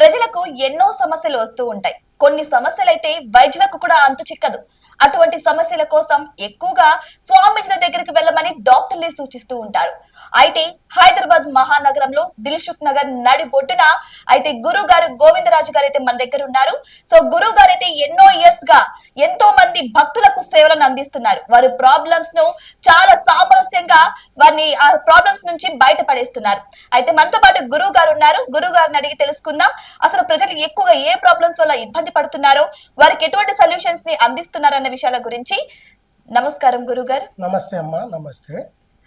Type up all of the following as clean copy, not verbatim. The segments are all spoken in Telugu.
ప్రజలకు ఎన్నో సమస్యలు వస్తూ ఉంటాయి. కొన్ని సమస్యలైతే వైద్యులకు కూడా అంతు చిక్కదు. అటువంటి సమస్యల కోసం ఎక్కువగా స్వామీజీల దగ్గరికి వెళ్ళమని డాక్టర్లే సూచిస్తూ ఉంటారు. అయితే హైదరాబాద్ మహానగరంలో దిల్సుఖ్ నగర్ నడి బొడ్డున అయితే గురువు గారు గోవిందరాజు గారు అయితే మన దగ్గర ఉన్నారు. సో గురువు గారు అయితే ఎన్నో ఇయర్స్ గా ఎంతో మంది భక్తులకు సేవలను అందిస్తున్నారు. వారి ప్రాబ్లమ్స్ ను చాలా సామరస్యంగా వారిని ఆ ప్రాబ్లమ్స్ నుంచి బయటపడేస్తున్నారు. అయితే మనతో పాటు గురువు గారు ఉన్నారు. గురువు గారిని అడిగి తెలుసుకుందాం అసలు ప్రజలు ఎక్కువగా ఏ ప్రాబ్లమ్స్ వల్ల ఇబ్బంది పడుతున్నారో, వారికి ఎటువంటి సొల్యూషన్స్ ని అందిస్తున్నారన్న విషయాల గురించి. నమస్కారం గురువు గారు. నమస్తే అమ్మా. నమస్తే.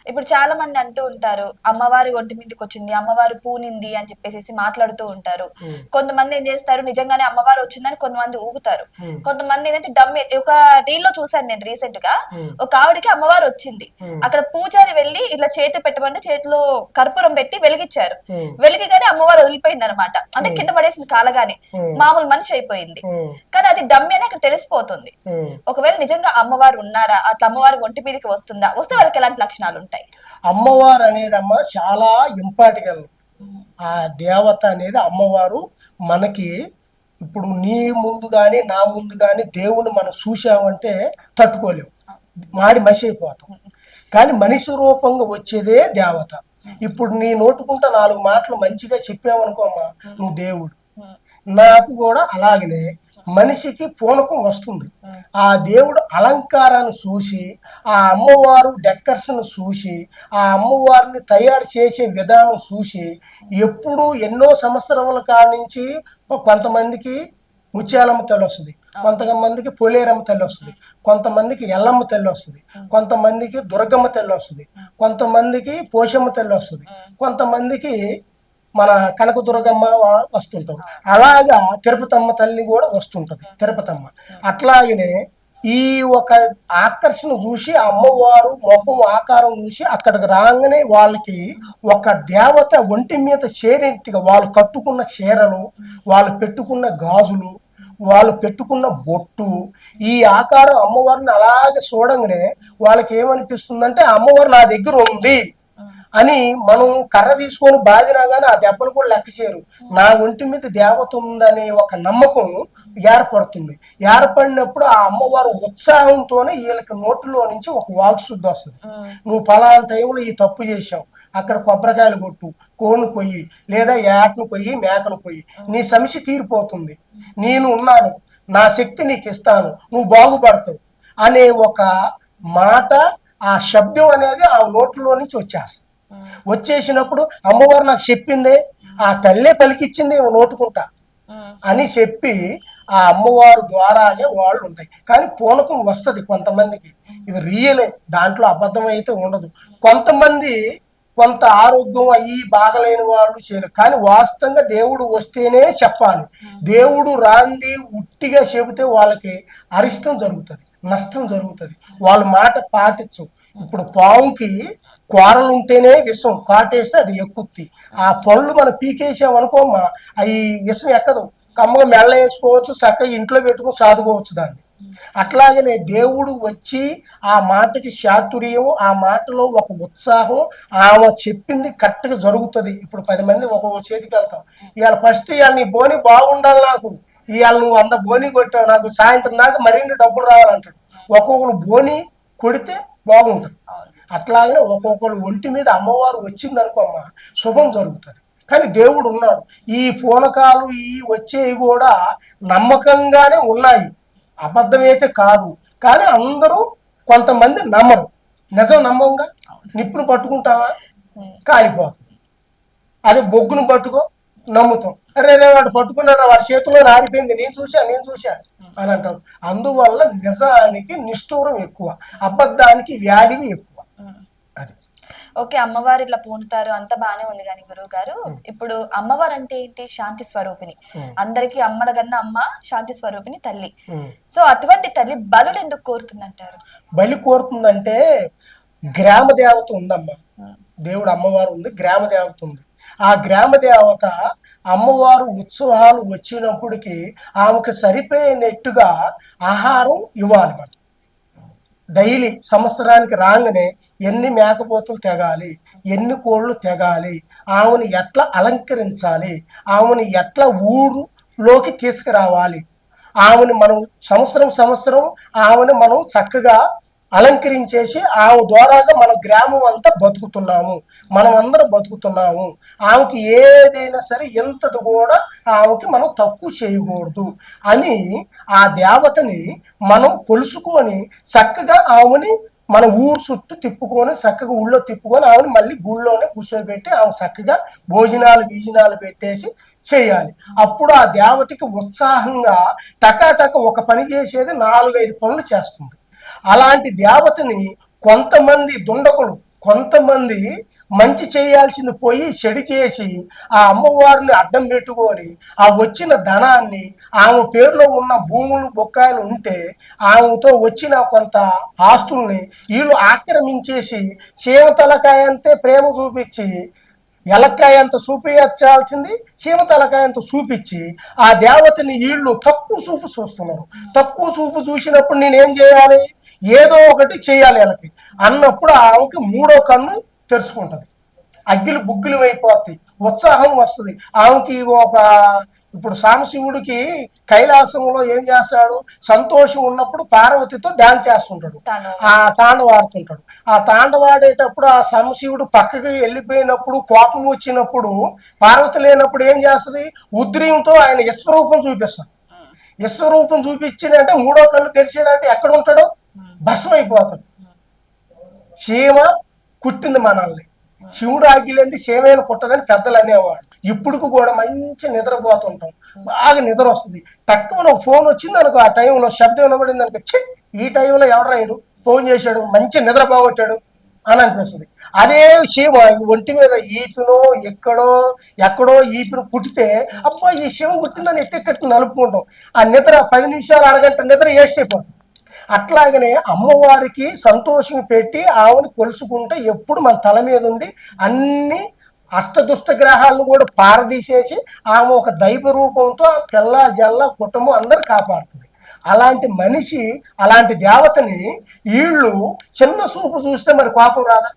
ఇప్పుడు చాలా మంది అంటూ ఉంటారు, అమ్మవారి ఒంటి మీదకి వచ్చింది, అమ్మవారు పూనింది అని చెప్పేసి మాట్లాడుతూ ఉంటారు. కొంతమంది ఏం చేస్తారు, నిజంగానే అమ్మవారు వచ్చిందని కొంతమంది ఊగుతారు. కొంతమంది ఏంటంటే ఒక రీల్ లో చూసాను నేను రీసెంట్ గా. ఒక ఆవిడకి అమ్మవారు వచ్చింది, అక్కడ పూజారి వెళ్ళి ఇట్లా చేతి పెట్టమంటే చేతిలో కర్పూరం పెట్టి వెలిగించారు. వెలిగిగానే అమ్మవారు వదిలిపోయింది అనమాట. అంటే కింద పడేసింది కాలగానే, మామూలు మనిషి అయిపోయింది. కానీ అది డమ్మి అని అక్కడ తెలిసిపోతుంది. ఒకవేళ నిజంగా అమ్మవారు ఉన్నారా, అట్లా అమ్మవారి ఒంటి మీదకి వస్తుందా, వస్తే వాళ్ళకి ఎలాంటి లక్షణాలు ఉంటాయి? అమ్మవారు అనేది అమ్మ చాలా ఇంపార్టెంట్. ఆ దేవత అనేది అమ్మవారు మనకి ఇప్పుడు నీ ముందు కానీ నా ముందు కానీ దేవుణ్ణి మనం చూసామంటే తట్టుకోలేము, మాడి మసి అయిపోతాం. కానీ మనిషి రూపంగా వచ్చేదే దేవత. ఇప్పుడు నీ నోటుకుంటా 4 మాటలు మంచిగా చెప్పావనుకో అమ్మా, నువ్వు దేవుడు. నాకు కూడా అలాగనే మనిషికి పూనకం వస్తుంది. ఆ దేవుడు అలంకారాన్ని చూసి, ఆ అమ్మవారు డెక్కర్స్ను చూసి, ఆ అమ్మవారిని తయారు చేసే విధానం చూసి, ఎప్పుడు ఎన్నో సంవత్సరముల కానించి కొంతమందికి ముత్యాలమ్మ తల్లి వస్తుంది, కొంతమందికి పోలేరమ్మ తల్లి వస్తుంది, కొంతమందికి ఎల్లమ్మ తల్లి వస్తుంది, కొంతమందికి దుర్గమ్మ తల్లి వస్తుంది, కొంతమందికి పోషమ్మ తల్లి వస్తుంది, కొంతమందికి మన కనకదుర్గమ్మ వస్తుంటారు. అలాగా తిరుపతమ్మ తల్లి కూడా వస్తుంటది, తిరుపతమ్మ. అట్లాగనే ఈ ఒక ఆకర్షణ చూసి అమ్మవారు ముఖం ఆకారం చూసి అక్కడికి రాగానే వాళ్ళకి ఒక దేవత ఒంటి మీద చేరేట్టుగా వాళ్ళు కట్టుకున్న చీరలు, వాళ్ళు పెట్టుకున్న గాజులు, వాళ్ళు పెట్టుకున్న బొట్టు, ఈ ఆకారం అమ్మవారిని అలాగే చూడంగానే వాళ్ళకి ఏమనిపిస్తుందంటే అమ్మవారు నా దగ్గర ఉంది అని. మనం కర్ర తీసుకొని బాధినా కానీ ఆ దెబ్బలు కూడా లెక్క చేయరు. నా ఒంటి మీద దేవత ఉందనే ఒక నమ్మకం ఏర్పడుతుంది. ఏర్పడినప్పుడు ఆ అమ్మవారు ఉత్సాహంతోనే వీళ్ళకి నోటిలో నుంచి ఒక వాక్శుద్ధి వస్తుంది. నువ్వు ఫలానా టైంలో ఈ తప్పు చేశావు, అక్కడ కొబ్బరికాయలు కొట్టు, కోను కొయ్యి, లేదా ఏటను కొయ్యి, మేకను కొయ్యి, నీ సమస్య తీరిపోతుంది, నేను ఉన్నాను, నా శక్తి నీకు ఇస్తాను, నువ్వు బాగుపడతావు అనే ఒక మాట, ఆ శబ్దం అనేది ఆ నోట్లో నుంచి వచ్చేస్తుంది. వచ్చేసినప్పుడు అమ్మవారు నాకు చెప్పిందే, ఆ తల్లే పలికిచ్చింది నోటుకుంటా అని చెప్పి ఆ అమ్మవారు ద్వారానే వాళ్ళు ఉంటాయి. కానీ పూనకం వస్తుంది కొంతమందికి, ఇది రియలే, దాంట్లో అబద్ధం అయితే ఉండదు. కొంతమంది కొంత ఆరోగ్యం అయ్యి బాగలేని వాళ్ళు చేయరు. కానీ వాస్తవంగా దేవుడు వస్తేనే చెప్పాలి. దేవుడు రాంది ఉట్టిగా చెబితే వాళ్ళకి అరిష్టం జరుగుతుంది, నష్టం జరుగుతుంది, వాళ్ళ మాట పాటించు. ఇప్పుడు పావుకి కూరలు ఉంటేనే విషం, కాటేస్తే అది ఎక్కుద్ది. ఆ పళ్ళు మనం పీకేసామనుకోమ్మా, అవి విషం ఎక్కదు, కమ్మగా మెల్ల వేసుకోవచ్చు, చక్కగా ఇంట్లో పెట్టుకుని సాదుకోవచ్చు దాన్ని. అట్లాగనే దేవుడు వచ్చి ఆ మాటకి చాతుర్యం, ఆ మాటలో ఒక ఉత్సాహం, ఆమె చెప్పింది కరెక్ట్గా జరుగుతుంది. ఇప్పుడు 10 మంది ఒక్కొక్క చేతికి వెళ్తాం, ఇవాళ ఫస్ట్ ఇవాళ నీ బోని బాగుండాలి, నాకు ఇవాళ నువ్వు 100 బోని కొట్టావు, నాకు సాయంత్రం దాకా మరిన్ని డబ్బులు రావాలంటాడు. ఒక్కొక్కరు బోని కొడితే బాగుంటుంది. అట్లాగనే ఒక్కొక్కరు ఒంటి మీద అమ్మవారు వచ్చింది అనుకోమ్మా, శుభం జరుగుతుంది. కానీ దేవుడు ఉన్నాడు. ఈ పూనకాలు ఈ వచ్చేవి కూడా నమ్మకంగానే ఉన్నాయి, అబద్ధమైతే కాదు. కానీ అందరూ కొంతమంది నమ్మరు. నిజం నమ్మంగా, నిప్పును పట్టుకుంటావా కాలిపోతుంది, అదే బొగ్గును పట్టుకో నమ్ముతాం. అరే వాడు పట్టుకున్నాడు, వాడి చేతిలో ఆరిపోయింది, నేను చూశా అని అంటారు. అందువల్ల నిజానికి నిష్ఠూరం ఎక్కువ, అబద్ధానికి వ్యాధి ఎక్కువ. అది ఓకే, అమ్మవారు ఇట్లా పూనుతారు, అంత బానే ఉంది. కానీ గురువు గారు, ఇప్పుడు అమ్మవారు అంటే ఏంటి? శాంతి స్వరూపిణి. అందరికి అమ్మల కన్నా అమ్మ శాంతి స్వరూపిణి తల్లి. సో అటువంటి తల్లి బలులు ఎందుకు కోరుతుందంటారు? బలి కోరుతుందంటే గ్రామ దేవత ఉందమ్మా, దేవుడు అమ్మవారు ఉంది, గ్రామ దేవత ఉంది. ఆ గ్రామ దేవత అమ్మవారు ఉత్సవాలు వచ్చినప్పటికీ ఆమెకు సరిపోయినట్టుగా ఆహారం ఇవ్వాలి. మనం డైలీ సంవత్సరానికి రాగానే ఎన్ని మేకపోతులు తెగాలి, ఎన్ని కోళ్ళు తెగాలి, ఆమెను ఎట్లా అలంకరించాలి, ఆమెను ఎట్లా ఊరులోకి తీసుకురావాలి, ఆమెను మనం సంవత్సరం ఆమెను మనం చక్కగా అలంకరించేసి ఆమె ద్వారాగా మన గ్రామం అంతా బతుకుతున్నాము, మనం అందరం బతుకుతున్నాము. ఆమెకి ఏదైనా సరే ఎంతది కూడా ఆమెకి మనం తక్కువ చేయకూడదు అని ఆ దేవతని మనం కొలుసుకొని చక్కగా ఆమెని మన ఊరు చుట్టూ తిప్పుకొని చక్కగా ఊళ్ళో తిప్పుకొని ఆమెను మళ్ళీ గుళ్ళోనే కూర్చోబెట్టి ఆమె చక్కగా భోజనాలు పెట్టేసి చేయాలి. అప్పుడు ఆ దేవతకి ఉత్సాహంగా టకాటక ఒక పని చేసేది 4-5 పనులు చేస్తుంది. అలాంటి దేవతని కొంతమంది దుండకులు, కొంతమంది మంచి చేయాల్సింది పోయి చెడు చేసి ఆ అమ్మవారిని అడ్డం పెట్టుకొని ఆ వచ్చిన ధనాన్ని, ఆమె పేరులో ఉన్న భూములు బొక్కాయలు ఉంటే ఆమెతో వచ్చిన కొంత ఆస్తుల్ని వీళ్ళు ఆక్రమించేసి చీమ తలకాయ అంతే ప్రేమ చూపించి ఎలక్కాయ అంత చూపించాల్సింది చీమ తలకాయ అంత చూపించి ఆ దేవతని వీళ్ళు తక్కువ చూపు చూస్తున్నారు. తక్కువ చూపు చూసినప్పుడు నేనేం చేయాలి, ఏదో ఒకటి చేయాలి వీళ్ళకి అన్నప్పుడు ఆమెకి 3వ కన్ను తెరుచుకుంటది, అగ్గిలు బుగ్గిలు అయిపోతాయి, ఉత్సాహం వస్తుంది ఆమెకి. ఇప్పుడు సాంబశివుడికి కైలాసంలో ఏం చేస్తాడు, సంతోషం ఉన్నప్పుడు పార్వతితో డాన్స్ చేస్తుంటాడు, ఆ తాండవాడుతుంటాడు. ఆ తాండవాడేటప్పుడు ఆ సాంబశివుడు పక్కకి వెళ్ళిపోయినప్పుడు, కోపం వచ్చినప్పుడు, పార్వతి లేనప్పుడు ఏం చేస్తుంది, ఉద్రియంతో ఆయన విశ్వరూపం చూపిస్తాడు. విశ్వరూపం చూపించినంటే 3వ కన్ను తెరిచాడంటే ఎక్కడ ఉంటాడో భస్మం అయిపోతాడు. చీమ కుట్టింది మనల్ని, శివుడు ఆగిలేంది చీమైన కుట్టదని పెద్దలు అనేవాడు. ఇప్పుడు కూడా మంచి నిద్రపోతుంటాం, బాగా నిద్ర వస్తుంది, తక్కువ ఫోన్ వచ్చింది అనుకో, ఆ టైంలో శబ్దం వినబడింది అనుకో, ఛీ ఈ టైంలో ఎవరు రాయడు ఫోన్ చేశాడు, మంచి నిద్ర పోగొట్టాడు అని అనిపిస్తుంది. అదే చీమ ఒంటి మీద ఈపినో ఎక్కడో ఈపిను కుట్టితే అబ్బా ఈ చీమ కుట్టిందని ఎట్టెట్టు నలుపుకుంటాం, ఆ నిద్ర 10 నిమిషాలు అరగంట నిద్ర వేస్ట్ అయిపోతుంది. అట్లాగనే అమ్మవారికి సంతోషం పెట్టి ఆమెను కొలుసుకుంటే ఎప్పుడు మన తల మీద ఉండి అన్ని అష్టదుష్ట గ్రహాలను కూడా పారదీసేసి ఆమె ఒక దైవ రూపంతో పిల్ల జల్ల కుటుంబం అందరు కాపాడుతుంది. అలాంటి మనిషి, అలాంటి దేవతని వీళ్ళు చిన్న చూపు చూస్తే మరి కోపం రాదా,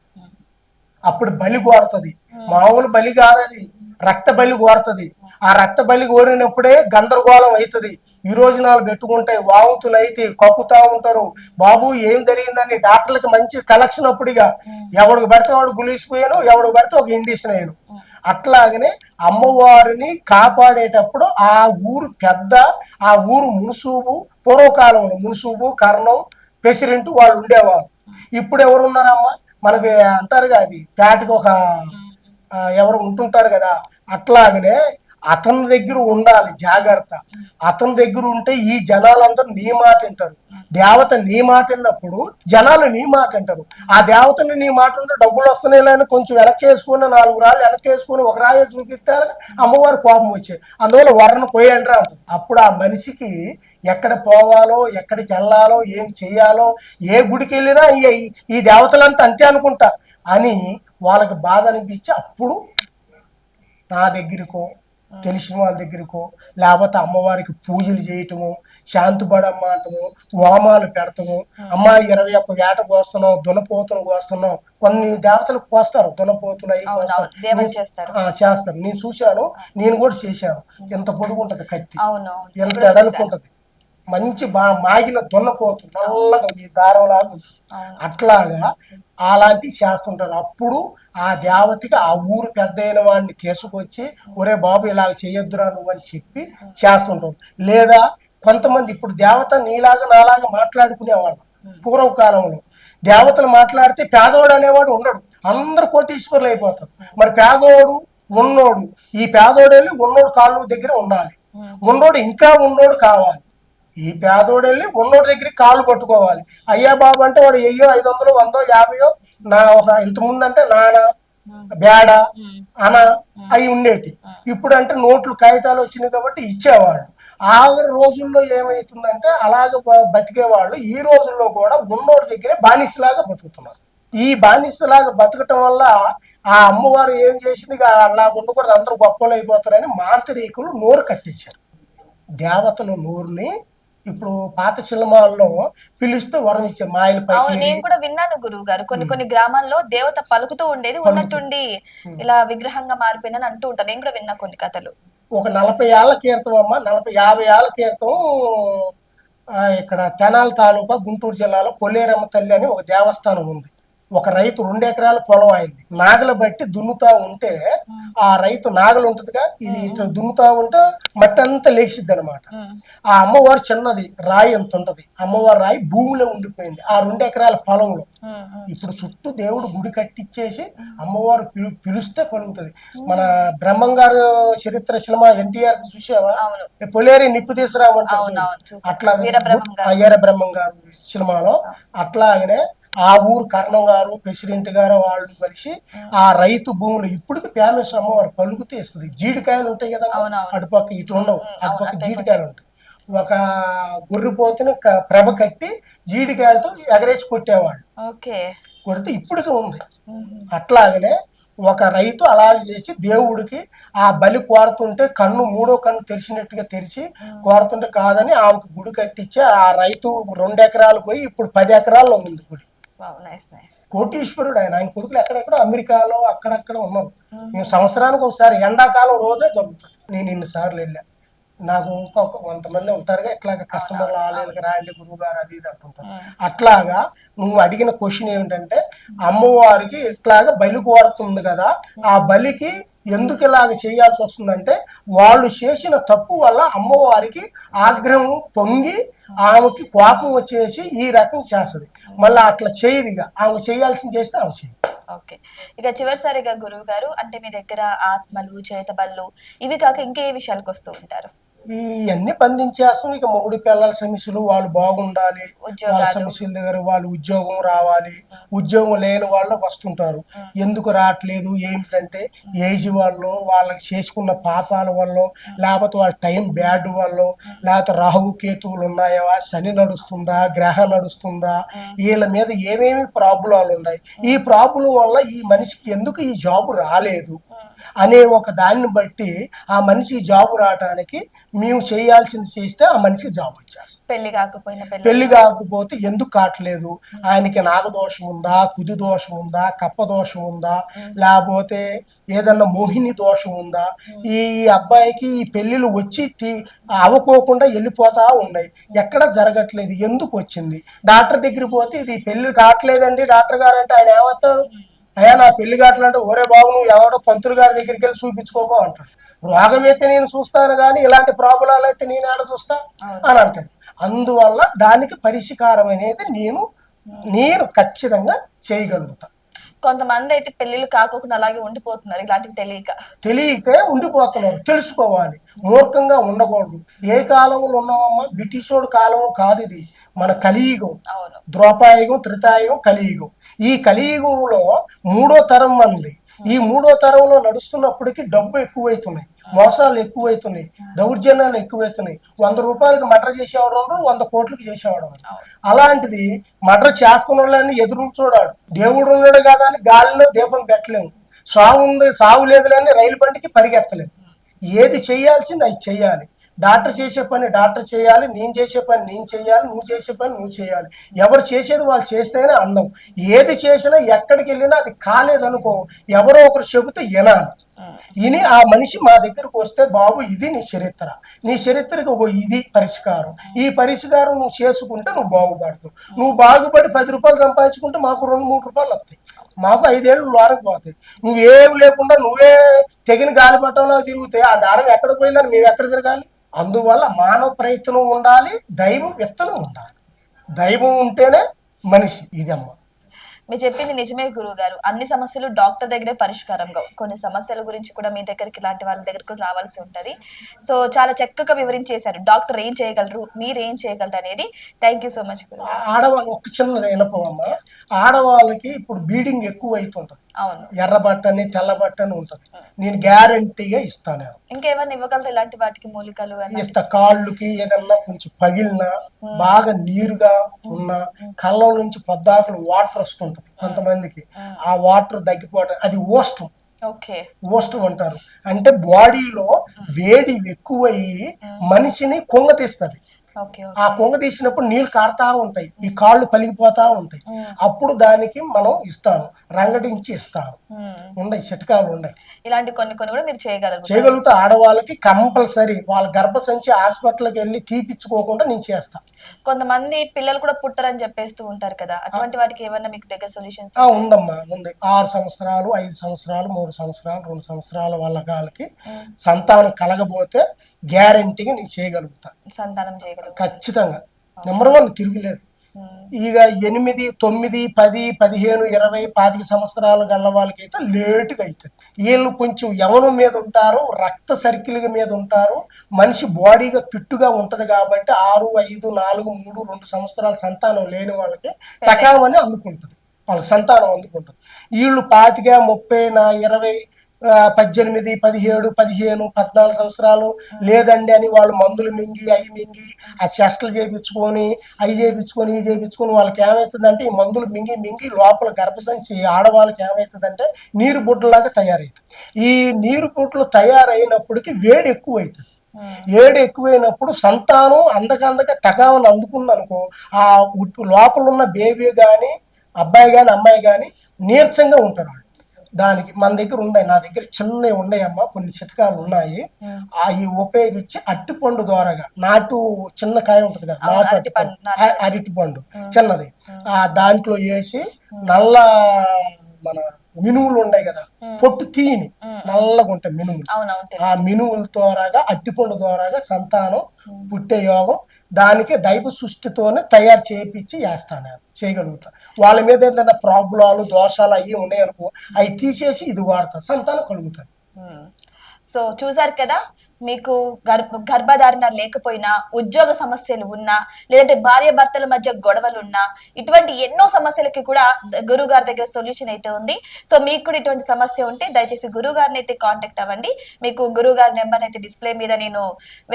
అప్పుడు బలి కోరుతుంది. మామూలు బలి కాదది, రక్త బలి కోరుతుంది. ఆ రక్త బలి కోరినప్పుడే గందరగోళం అవుతుంది, విరోజనాలు పెట్టుకుంటాయి, వాంతులు అయితే కక్కుతా ఉంటారు. బాబు ఏం జరిగిందని డాక్టర్లకు మంచి కలెక్షన్ అప్పుడుగా ఎవడికి పడితే వాడు గులిసిపోయాను, ఎవడికి పడితే ఒక ఇండిషన్ అయ్యాను. అట్లాగనే అమ్మవారిని కాపాడేటప్పుడు ఆ ఊరు పెద్ద, ఆ ఊరు మున్సూబు, పూర్వకాలంలో మున్సూబు, కర్ణం, ప్రెసిడెంట్ వాళ్ళు ఉండేవారు. ఇప్పుడు ఎవరున్నారమ్మా, మనకి అంటారుగా అది పేటకి ఒక ఎవరు ఉంటుంటారు కదా, అట్లాగనే అతని దగ్గర ఉండాలి జాగ్రత్త. అతని దగ్గర ఉంటే ఈ జనాలందరూ నీ మాట వింటారు. దేవత నీ మాట విన్నప్పుడు జనాలు నీ మాట వింటారు. ఆ దేవతని నీ మాట ఉంటే డబ్బులు వస్తున్నాయి లేని కొంచెం వెనక్కేసుకుని 4 రాళ్ళు వెనక్కేసుకుని ఒక రాయి చూపిస్తారు, అమ్మవారి కోపం వచ్చాయి, అందువల్ల వరను పోయండి అంటుంది. అప్పుడు ఆ మనిషికి ఎక్కడ పోవాలో, ఎక్కడికి వెళ్ళాలో, ఏం చేయాలో, ఏ గుడికి వెళ్ళినా ఈ దేవతలంతా అంతే అనుకుంటా అని వాళ్ళకి బాధ అనిపించి అప్పుడు నా దగ్గరకో, తెలిసిన వాళ్ళ దగ్గరకో, లేకపోతే అమ్మవారికి పూజలు చేయటము, శాంతిపడమ్మ అంటము, హోమాలు పెడతాము. అమ్మ 21 వేట కోస్తున్నాం, దునపోతులు కోస్తున్నాం, కొన్ని దేవతలు కోస్తారు, దునపోతులు అవి చేస్తారు. నేను చూశాను, నేను కూడా చేశాను. ఎంత పొడుగుంటది కత్తి, ఎంత ఎడలుకుంటది, మంచి మాగిన దున్నపోతు నల్లగా ఈ దారంలాగా అట్లాగా అలాంటివి చేస్తుంటారు. అప్పుడు ఆ దేవతకి ఆ ఊరు పెద్ద అయిన వాడిని తీసుకొచ్చి ఒరే బాబు ఇలాగ చేయొద్దురా నువ్వు అని చెప్పి చేస్తుంటారు. లేదా కొంతమంది ఇప్పుడు దేవత నీలాగా నాలాగా మాట్లాడుకునేవాళ్ళు. పూర్వకాలంలో దేవతలు మాట్లాడితే పేదవాడు అనేవాడు ఉండడు, అందరు కోటీశ్వరులు అయిపోతారు. మరి పేదోడు ఉన్నోడు, ఈ పేదోడు వెళ్ళి ఉన్నోడు కాళ్ళు దగ్గర ఉండాలి, ఉన్నోడు ఇంకా ఉన్నోడు కావాలి. ఈ పేదోడు వెళ్ళి ఉన్నోడి దగ్గరికి కాళ్ళు పట్టుకోవాలి. అయ్యా బాబు అంటే వాడు 500, 100, 50 నా ఒక ఇంతకుముందు అంటే నాన్న, బేడ, అన అవి ఉండేటి. ఇప్పుడు అంటే నోట్లు కాగితాలు వచ్చినాయి కాబట్టి ఇచ్చేవాళ్ళు. ఆ రోజుల్లో ఏమైతుందంటే అలాగ బతికేవాళ్ళు ఈ రోజుల్లో కూడా ఉన్నోడి దగ్గరే బానిసలాగా బతుకుతున్నారు. ఈ బానిసలాగా బతకటం వల్ల ఆ అమ్మవారు ఏం చేసింది, అలా ఉండకూడదు, అందరూ గొప్పలు అయిపోతారని మాంత్రికులు నోరు కట్టేశారు. దేవతలు నోరుని ఇప్పుడు పాత సినిమాల్లో పిలిస్తే వరం ఇచ్చే మాయల అవును, పైకి నేను కూడా విన్నాను గురువు గారు. కొన్ని గ్రామాల్లో దేవత పలుకుతూ ఉండేది, ఉన్నట్టుండి ఇలా విగ్రహంగా మారిపోయిందని అంటూ ఉంటారు. నేను కూడా విన్నా కొన్ని కథలు. ఒక 40 ఏళ్ల క్రితం అమ్మ 50 ఏళ్ల క్రితం ఇక్కడ తెనాలి తాలూకా గుంటూరు జిల్లాలో పొల్లేరమ్మ తల్లి అని ఒక దేవస్థానం ఉంది. ఒక రైతు 2 ఎకరాల పొలం అయింది, నాగలు బట్టి దున్నుతా ఉంటే ఆ రైతు నాగలు ఉంటదిగా, ఇది ఇట్లా దున్నుతా ఉంటే మట్టి అంతా లేచిద్ది అనమాట. ఆ అమ్మవారు చిన్నది రాయి ఎంత ఉంటది, అమ్మవారు రాయి భూమిలో ఉండిపోయింది ఆ 2 ఎకరాల పొలంలో. ఇప్పుడు చుట్టూ దేవుడు గుడి కట్టించేసి అమ్మవారు పిలుస్తే పలుకుతుంది. మన బ్రహ్మం గారు చరిత్ర సినిమా ఎన్టీఆర్ చూసావా, పొలేరి నిప్పు తీసురావు అంటారు అట్లా, వీర బ్రహ్మం గారు సినిమాలో అట్లాగనే ఆ ఊరు కర్ణం గారు ప్రెసిడెంట్ గారు వాళ్ళు కలిసి ఆ రైతు భూములు ఇప్పటికి ఫేమస్ అమ్మవారు పలుకుతే ఇస్తుంది. జీడికాయలు ఉంటాయి కదా అటుపక్క, ఇటు ఉండవు, అటుపక్క జీడికాయలు ఉంటాయి. ఒక గొర్రెపోతుని ప్రభ కట్టి జీడికాయలతో ఎగరేసి కొట్టేవాళ్ళు, కొడితే ఇప్పటికీ ఉంది. అట్లాగనే ఒక రైతు అలా చేసి దేవుడికి ఆ బలి కోరుతుంటే కన్ను మూడో కన్ను తెరిచినట్టుగా తెరిచి కోరుతుంటే కాదని ఆమెకు గుడి కట్టించి ఆ రైతు 2 ఎకరాలు పోయి ఇప్పుడు 10 ఎకరాల్లో ఉంది గుడి. కోటీశ్వరుడు ఆయన. ఆయన కొడుకులు ఎక్కడెక్కడ అమెరికాలో అక్కడక్కడ ఉన్నారు. మేము సంవత్సరానికి ఒకసారి ఎండాకాలం రోజే జరుగుతాం. నేను ఇన్నిసార్లు వెళ్ళా. నాకు కొంతమంది ఉంటారుగా ఇట్లాగా కస్టమర్లు ఆలయాలకు రాండి గురువు గారు అది ఇది అంటుంటారు. అట్లాగా నువ్వు అడిగిన క్వశ్చన్ ఏమిటంటే, అమ్మవారికి ఇట్లాగా బలి కోరుతుంది కదా, ఆ బలికి ఎందుకు ఇలాగ చేయాల్సి వస్తుందంటే వాళ్ళు చేసిన తప్పు వల్ల అమ్మవారికి ఆగ్రహం పొంగి ఆమెకి కోపం వచ్చేసి ఈ రకం చేస్తుంది. మళ్ళీ అట్లా చేయదుగా, ఆమె చేయాల్సింది చేస్తే ఆమె చేయదు. ఓకే, ఇక చివరిసారిగా గురువు గారు, అంటే మీ దగ్గర ఆత్మలు చేతబళ్ళు ఇవి కాక ఇంకే విషయాలకు వస్తూ ఉంటారు? ఇవన్నీ బంధించేస్తాం. ఇక మొగుడి పిల్లల సమస్యలు, వాళ్ళు బాగుండాలి, వాళ్ళ సమస్యల దగ్గర వాళ్ళు ఉద్యోగం రావాలి, ఉద్యోగం లేని వాళ్ళు వస్తుంటారు. ఎందుకు రావట్లేదు ఏమిటంటే ఏజ్ వాళ్ళు వాళ్ళకి చేసుకున్న పాపాల వల్ల, లేకపోతే వాళ్ళ టైం బ్యాడ్ వల్ల, లేకపోతే రాహు కేతువులు ఉన్నాయా, శని నడుస్తుందా, గ్రహం నడుస్తుందా, వీళ్ళ మీద ఏమేమి ప్రాబ్లాలు ఉన్నాయి, ఈ ప్రాబ్లం వల్ల ఈ మనిషికి ఎందుకు ఈ జాబ్ రాలేదు అనే ఒక దాన్ని బట్టి ఆ మనిషి జాబ్ రావడానికి మేము చేయాల్సింది చేస్తే ఆ మనిషికి జాబ్ వచ్చేస్తుంది. పెళ్లి కాకపోతే ఎందుకు కావట్లేదు, ఆయనకి నాగదోషం ఉందా, కుది దోషం ఉందా, కప్ప దోషం ఉందా, లేకపోతే ఏదన్నా మోహిని దోషం ఉందా, ఈ అబ్బాయికి ఈ పెళ్లిళ్ళు వచ్చి అవ్వకోకుండా వెళ్ళిపోతా ఉన్నాయి, ఎక్కడ జరగట్లేదు, ఎందుకు వచ్చింది. డాక్టర్ దగ్గరికి పోతే ఇది పెళ్లి కావట్లేదండి డాక్టర్ గారు అంటే ఆయన ఏమవుతాడు, అయ్యా నా పెళ్లి కావట్లంటే ఒరే బాబు నువ్వు ఎవడో పంతులు గారి దగ్గరికి వెళ్ళి చూపించుకోపో అంటాడు. రోగం అయితే నేను చూస్తాను కానీ ఇలాంటి ప్రాబ్లాలు అయితే నేను ఏడ చూస్తా అని అంటాడు. అందువల్ల దానికి పరిష్కారం అనేది నేను ఖచ్చితంగా చేయగలుగుతా. కొంతమంది అయితే పెళ్లిళ్ళు కాకుండా అలాగే ఉండిపోతున్నారు, ఇలాంటివి తెలియక ఉండిపోతున్నారు. తెలుసుకోవాలి, మూర్ఖంగా ఉండకూడదు. ఏ కాలంలో ఉన్నామమ్మా, బ్రిటిషోడు కాలం కాదు ఇది, మన కలియుగం. ద్రోపాయుగం, త్రేతాయుగం, కలియుగం. ఈ కలియుగంలో 3వ తరం మనది. ఈ 3వ తరంలో నడుస్తున్నప్పటికీ డబ్బు ఎక్కువైతున్నాయి, మోసాలు ఎక్కువైతున్నాయి, దౌర్జన్యాలు ఎక్కువైతున్నాయి. 100 రూపాయలకి మర్డర్ చేసేవాడు, 100 కోట్లకి చేసేవాడు. అలాంటిది మర్డర్ చేస్తున్న వాళ్ళని ఎదురు చూడాడు. దేవుడు ఉన్నాడు కదా అని గాలిలో దీపం పెట్టలేము, సావు లేదులేని రైలు బండికి పరిగెత్తలేము. ఏది చేయాల్సింది అది చెయ్యాలి. డాక్టర్ చేసే పని డాక్టర్ చేయాలి, నేను చేసే పని నేను చేయాలి, నువ్వు చేసే పని నువ్వు చేయాలి. ఎవరు చేసేది వాళ్ళు చేస్తేనే అందం. ఏది చేసినా ఎక్కడికి వెళ్ళినా అది కాలేదనుకో ఎవరో ఒకరు చెబితే వినాలి. ఇని ఆ మనిషి మా దగ్గరకు వస్తే, బాబు ఇది నీ చరిత్రకు ఇది పరిష్కారం, ఈ పరిష్కారం నువ్వు చేసుకుంటే నువ్వు బాగుపడతావు. నువ్వు బాగుపడి 10 రూపాయలు సంపాదించుకుంటే మాకు 2-3 రూపాయలు వస్తాయి, మాకు 5 ఏళ్ళు లోనికి పోతాయి. నువ్వేం లేకుండా నువ్వే తెగిన గాలిపటంలో తిరిగితే ఆ దారం ఎక్కడ పోయిందని మేము ఎక్కడ తిరగాలి. అందువల్ల మానవ ప్రయత్నం ఉండాలి, దైవం విత్తనం ఉండాలి. దైవం ఉంటేనే మనిషి. ఇదమ్మా మీరు చెప్పింది నిజమే గురువు గారు. అన్ని సమస్యలు డాక్టర్ దగ్గరే పరిష్కారం కావు. కొన్ని సమస్యల గురించి కూడా మీ దగ్గరికి, ఇలాంటి వాళ్ళ దగ్గర కూడా రావాల్సి ఉంటది. సో చాలా చక్కగా వివరించేశారు, డాక్టర్ ఏం చేయగలరు, మీరు ఏం చేయగలరు అనేది. థ్యాంక్ యూ సో మచ్ గురువు. ఆడవాళ్ళు ఒక చిన్న వినపమ్మా, ఆడవాళ్ళకి ఇప్పుడు బ్లీడింగ్ ఎక్కువ అవుతుంటది. ఎర్ర బట్టని తెల్ల బట్టని ఉంటది. నేను గ్యారంటీగా ఇస్తాను. ఇంకేమైనా ఇవ్వగలరు ఇలాంటి వాటికి మూలికలు? ఇస్తా. కాళ్ళకి ఏదన్నా కొంచెం పగిలినా, బాగా నీరుగా ఉన్నా, కళ్ళ నుంచి పొద్దాకులు వాటర్ వస్తుంటది కొంతమందికి, ఆ వాటర్ తగ్గిపోవటం అది ఓష్టం. ఓష్టం అంటారు. అంటే బాడీలో వేడి ఎక్కువయ్యి మనిషిని కుంగతీస్తుంది. ఓకే. ఆ ఓకే. కొంగ తీసినప్పుడు నీళ్లు కారుతా ఉంటాయి, ఈ కాళ్ళు పలిగిపోతా ఉంటాయి. ఉమ్. అప్పుడు దానికి మనం ఇస్తాను, రంగడించి ఇస్తాను. ఉమ్. ఉన్నాయి చిట్కాలు ఉన్నాయి, ఇలాంటి కొన్ని కొన్ని కూడా మీరు చేయగలుగుతారు. చేయగలుగుతా. ఆడవాళ్ళకి కంపల్సరీ వాళ్ళ గర్భసంచి హాస్పిటల్కి వెళ్ళి తీపిచ్చుకోకుండా నేను చేస్తా. కొంతమంది పిల్లలు కూడా పుట్టరని చెప్పేస్తూ ఉంటారు కదా, అటువంటి వాటికి ఏమన్నా మీకు దగ్గర సొల్యూషన్స్ ఉందమ్మా, ఉంది. 6 సంవత్సరాలు, 5 సంవత్సరాలు, 3 సంవత్సరాలు, 2 సంవత్సరాల వాళ్ళ కాళ్ళకి సంతానం కలగబోతే గ్యారంటీగా నేను చేయగలుగుతా, సంతానం చేయగలుగుతారు? ఖచ్చితంగా. నెంబర్ 1 తిరుగులేదు. ఇక 8, 9, 10, 15, 20, 25 సంవత్సరాలు గల్ల వాళ్ళకైతే లేటుగా అవుతుంది. వీళ్ళు కొంచెం యవనం మీద ఉంటారు, రక్త సర్కిల్ మీద ఉంటారు, మనిషి బాడీగా ఫిట్టుగా ఉంటది కాబట్టి 6, 5, 4, 3, 2 సంవత్సరాల సంతానం లేని వాళ్ళకి టకామని అందుకుంటుంది, వాళ్ళకి సంతానం అందుకుంటుంది. వీళ్ళు 25, 30, 20, 18, 17, 15, 14 సంవత్సరాలు లేదండి అని వాళ్ళు మందులు మింగి అవి మింగి ఆ చెస్టలు చేయించుకొని అవి చేయించుకొని ఇవి చేయించుకొని వాళ్ళకి ఏమవుతుందంటే ఈ మందులు మింగి మింగి లోపల గర్భసంచి ఆడవాళ్ళకి ఏమవుతుందంటే నీరు బుడ్డలాగా తయారవుతుంది. ఈ నీరు బుడ్డలు తయారైనప్పటికీ వేడి ఎక్కువ అవుతుంది. వేడి ఎక్కువైనప్పుడు సంతానం అందకందక టకావని అందుకుందనుకో, ఆ లోపల ఉన్న బేబీ కానీ అబ్బాయి కానీ అమ్మాయి కానీ నీరసంగా ఉంటారు. దానికి మన దగ్గర ఉన్నాయి, నా దగ్గర చిన్నవి ఉన్నాయమ్మా, కొన్ని చిట్కాలు ఉన్నాయి. అవి ఉపయోగించి అరటిపండు ద్వారాగా, నాటు చిన్న కాయ ఉంటుంది కదా, నాటు అరటిపండు, అరటిపండు చిన్నది, దాంట్లో వేసి నల్ల మన మినువులు ఉన్నాయి కదా, పొట్టు తీని నల్లగా ఉంటాయి మినువులు, ఆ మినువుల ద్వారాగా అరటిపండు ద్వారాగా సంతానం పుట్టే యోగం దానికి దైవ సృష్టితోనే తయారు చేయించి వేస్తాను, చేయగలుగుతా. వాళ్ళ మీద ఏదైనా ప్రాబ్లాలు దోషాలు అవి ఉన్నాయనుకో అవి తీసేసి ఇది వాడతా, సంతానం కలుగుతుంది. సో చూసారు కదా, మీకు గర్భధారణ లేకపోయినా, ఉద్యోగ సమస్యలు ఉన్నా, లేదంటే భార్య భర్తల మధ్య గొడవలు ఉన్నా, ఇటువంటి ఎన్నో సమస్యలకి కూడా గురువు గారి దగ్గర సొల్యూషన్ అయితే ఉంది. సో మీకు కూడా ఇటువంటి సమస్య ఉంటే దయచేసి గురువు గారిని అయితే కాంటాక్ట్ అవ్వండి. మీకు గురువు గారి నెంబర్ అయితే డిస్ప్లే మీద నేను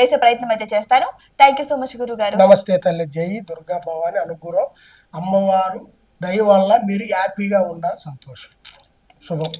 వేసే ప్రయత్నం అయితే చేస్తాను. థ్యాంక్ యూ సో మచ్ గురువు గారు. నమస్తే తల్లి. జై దుర్గా భవాని అనుగ్రహం, అమ్మవారు దయ వల్ల మీరు హ్యాపీగా ఉండాలి, సంతోషం, శుభం.